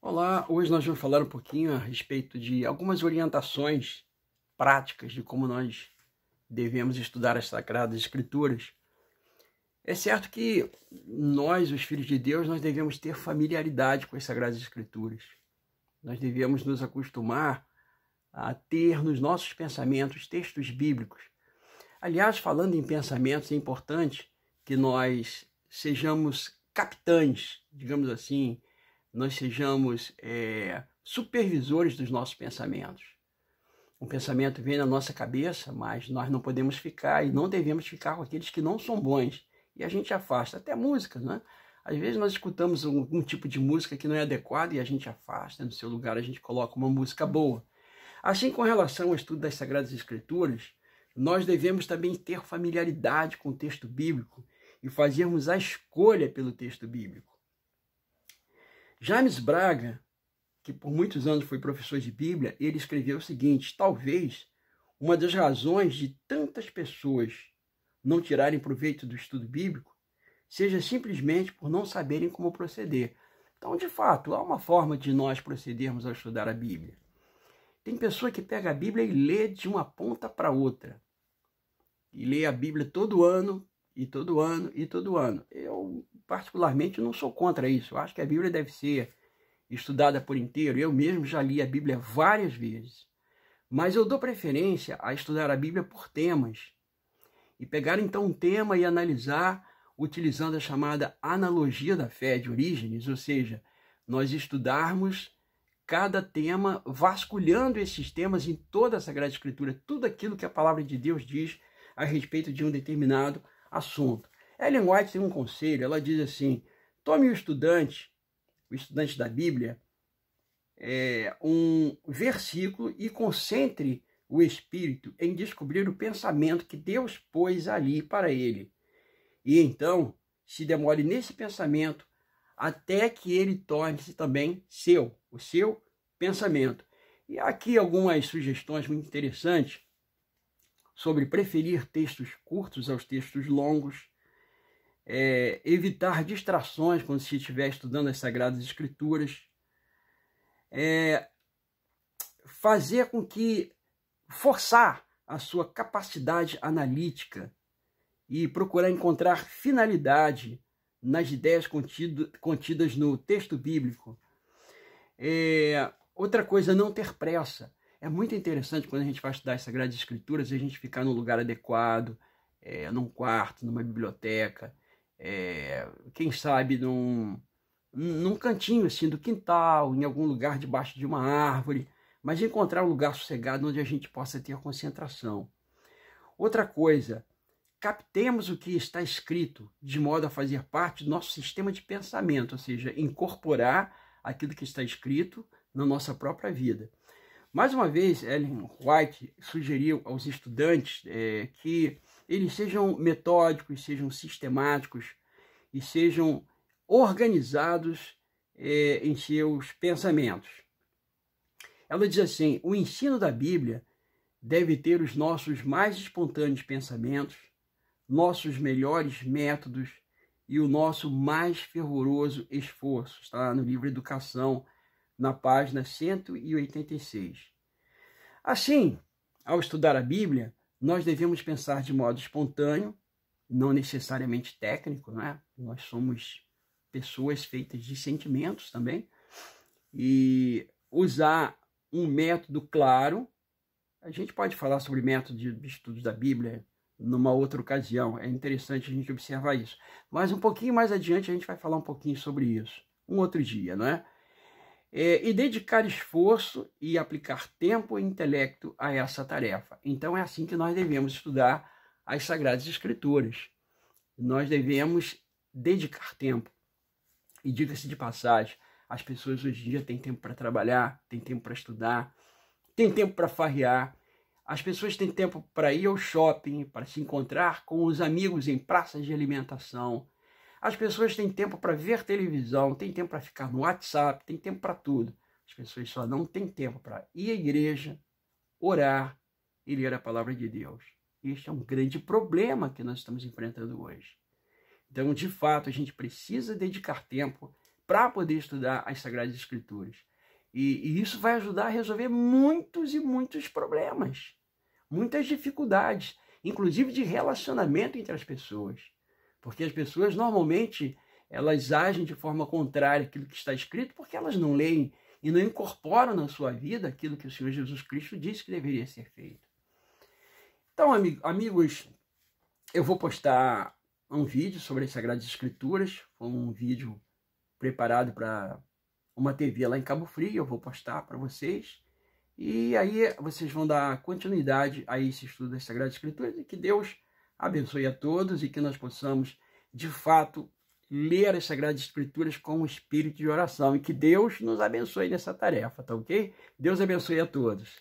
Olá, hoje nós vamos falar um pouquinho a respeito de algumas orientações práticas de como nós devemos estudar as Sagradas Escrituras. É certo que nós, os filhos de Deus, nós devemos ter familiaridade com as Sagradas Escrituras. Nós devemos nos acostumar a ter nos nossos pensamentos textos bíblicos. Aliás, falando em pensamentos, é importante que nós sejamos capitães, digamos assim, nós sejamos supervisores dos nossos pensamentos. Um pensamento vem na nossa cabeça, mas nós não podemos ficar e não devemos ficar com aqueles que não são bons. E a gente afasta, até música, né? Às vezes nós escutamos um tipo de música que não é adequado e a gente afasta, no seu lugar a gente coloca uma música boa. Assim, com relação ao estudo das Sagradas Escrituras, nós devemos também ter familiaridade com o texto bíblico e fazermos a escolha pelo texto bíblico. James Braga, que por muitos anos foi professor de Bíblia, ele escreveu o seguinte: talvez uma das razões de tantas pessoas não tirarem proveito do estudo bíblico seja simplesmente por não saberem como proceder. Então, de fato, há uma forma de nós procedermos ao estudar a Bíblia. Tem pessoa que pega a Bíblia e lê de uma ponta para outra. E lê a Bíblia todo ano, e todo ano, e todo ano. Eu, particularmente, não sou contra isso. Eu acho que a Bíblia deve ser estudada por inteiro. Eu mesmo já li a Bíblia várias vezes. Mas eu dou preferência a estudar a Bíblia por temas. E pegar, então, um tema e analisar utilizando a chamada analogia da fé de Orígenes, ou seja, nós estudarmos cada tema, vasculhando esses temas em toda a Sagrada Escritura, tudo aquilo que a palavra de Deus diz a respeito de um determinado assunto. Ellen White tem um conselho, ela diz assim: tome o estudante da Bíblia, um versículo e concentre o espírito em descobrir o pensamento que Deus pôs ali para ele. E então, se demore nesse pensamento até que ele torne-se também o seu pensamento. E aqui algumas sugestões muito interessantes sobre preferir textos curtos aos textos longos, evitar distrações quando se estiver estudando as Sagradas Escrituras, fazer com que forçar a sua capacidade analítica e procurar encontrar finalidade nas ideias contidas no texto bíblico. Outra coisa, não ter pressa. É muito interessante quando a gente vai estudar as Sagradas Escrituras a gente ficar num lugar adequado, num quarto, numa biblioteca, quem sabe num cantinho assim do quintal, em algum lugar debaixo de uma árvore, mas encontrar um lugar sossegado onde a gente possa ter concentração. Outra coisa, captemos o que está escrito de modo a fazer parte do nosso sistema de pensamento, ou seja, incorporar aquilo que está escrito na nossa própria vida. Mais uma vez, Ellen White sugeriu aos estudantes que eles sejam metódicos, sejam sistemáticos e sejam organizados em seus pensamentos. Ela diz assim: o ensino da Bíblia deve ter os nossos mais espontâneos pensamentos, nossos melhores métodos e o nosso mais fervoroso esforço. Está no livro Educação, na página 186. Assim, ao estudar a Bíblia, nós devemos pensar de modo espontâneo, não necessariamente técnico, né? Nós somos pessoas feitas de sentimentos também, e usar um método claro. A gente pode falar sobre método de estudos da Bíblia numa outra ocasião, é interessante a gente observar isso. Mas um pouquinho mais adiante a gente vai falar um pouquinho sobre isso, um outro dia, não é? E dedicar esforço e aplicar tempo e intelecto a essa tarefa. Então é assim que nós devemos estudar as Sagradas Escrituras. Nós devemos dedicar tempo. E diga-se de passagem, as pessoas hoje em dia têm tempo para trabalhar, têm tempo para estudar, têm tempo para farrear. As pessoas têm tempo para ir ao shopping, para se encontrar com os amigos em praças de alimentação. As pessoas têm tempo para ver televisão, têm tempo para ficar no WhatsApp, têm tempo para tudo. As pessoas só não têm tempo para ir à igreja, orar e ler a palavra de Deus. Este é um grande problema que nós estamos enfrentando hoje. Então, de fato, a gente precisa dedicar tempo para poder estudar as Sagradas Escrituras. E isso vai ajudar a resolver muitos e muitos problemas, muitas dificuldades, inclusive de relacionamento entre as pessoas. Porque as pessoas, normalmente, elas agem de forma contrária àquilo que está escrito porque elas não leem e não incorporam na sua vida aquilo que o Senhor Jesus Cristo disse que deveria ser feito. Então, amigos, eu vou postar um vídeo sobre as Sagradas Escrituras, foi um vídeo preparado para uma TV lá em Cabo Frio, eu vou postar para vocês, e aí vocês vão dar continuidade a esse estudo das Sagradas Escrituras, e que Deus abençoe a todos, e que nós possamos, de fato, ler as Sagradas Escrituras com o espírito de oração, e que Deus nos abençoe nessa tarefa, tá ok? Deus abençoe a todos.